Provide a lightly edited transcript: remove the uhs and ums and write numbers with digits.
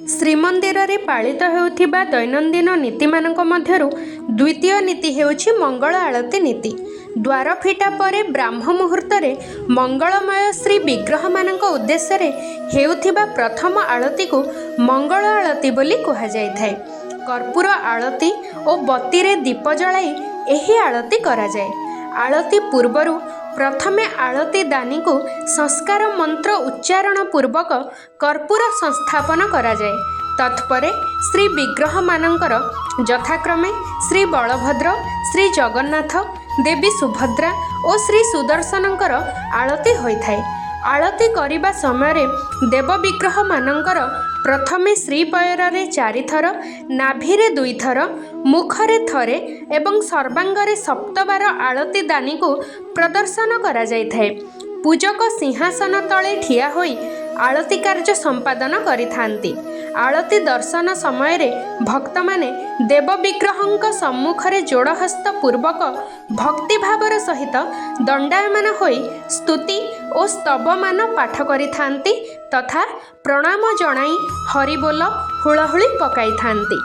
ଶ୍ରୀମନ୍ଦିର ରେ ପାଳିତ ହେଉଥିବା ଦୈନନ୍ଦିନ ନୀତିମାନଙ୍କ ମଧ୍ୟରୁ ଦ୍ୱିତୀୟ ନୀତି ହେଉଛି ମଙ୍ଗଳ ଆଳତି ନୀତି। ଦ୍ୱାର ଫିଟା ପରେ ବ୍ରାହ୍ମ ମୁହୂର୍ତ୍ତରେ ମଙ୍ଗଳମୟ ଶ୍ରୀ ବିଗ୍ରହମାନଙ୍କ ଉଦ୍ଦେଶ୍ୟରେ ହେଉଥିବା ପ୍ରଥମ ଆଳତିକୁ ମଙ୍ଗଳ ଆଳତି ବୋଲି କୁହାଯାଇଥାଏ। କର୍ପୂର ଆଳତି ଓ ବତୀରେ ଦୀପ ଜଳାଇ ଏହି ଆଳତି କରାଯାଏ। ଆଳତି ପୂର୍ବରୁ ପ୍ରଥମେ ଆଳତି ଦାନୀକୁ ସଂସ୍କାର ମନ୍ତ୍ର ଉଚ୍ଚାରଣ ପୂର୍ବକ କର୍ପୂର ସଂସ୍ଥାପନ କରାଯାଏ। ତତ୍ପରେ ଶ୍ରୀ ବିଗ୍ରହମାନଙ୍କର ଯଥାକ୍ରମେ ଶ୍ରୀ ବଳଭଦ୍ର, ଶ୍ରୀ ଜଗନ୍ନାଥ, ଦେବୀ ସୁଭଦ୍ରା ଓ ଶ୍ରୀ ସୁଦର୍ଶନଙ୍କର ଆଳତି ହୋଇଥାଏ। ଆଳତି କରିବା ସମୟରେ ଦେବ ବିଗ୍ରହମାନଙ୍କର ପ୍ରଥମେ ଶ୍ରୀପୟରରେ 4 ଥର, ନାଭିରେ 2 ଥର, ମୁଖରେ ଥରେ ଏବଂ ସର୍ବାଙ୍ଗରେ 7 ବାର ଆଳତି ଦାନୀକୁ ପ୍ରଦର୍ଶନ କରାଯାଇଥାଏ। ପୂଜକ ସିଂହାସନ ତଳେ ଠିଆ ହୋଇ ଆଳତି କାର୍ଯ୍ୟ ସମ୍ପାଦନ କରିଥାନ୍ତି। ଆଳତି ଦର୍ଶନ ସମୟରେ ଭକ୍ତମାନେ ଦେବ ବିଗ୍ରହଙ୍କ ସମ୍ମୁଖରେ ଯୋଡ଼ହସ୍ତ ପୂର୍ବକ ଭକ୍ତିଭାବର ସହିତ ଦଣ୍ଡାୟମାନ ହୋଇ ସ୍ତୁତି ଓ ସ୍ତବମାନ ପାଠ କରିଥାନ୍ତି ତଥା ପ୍ରଣାମ ଜଣାଇ ହରିବୋଲ ହୁଳହୁଳି ପକାଇଥାନ୍ତି।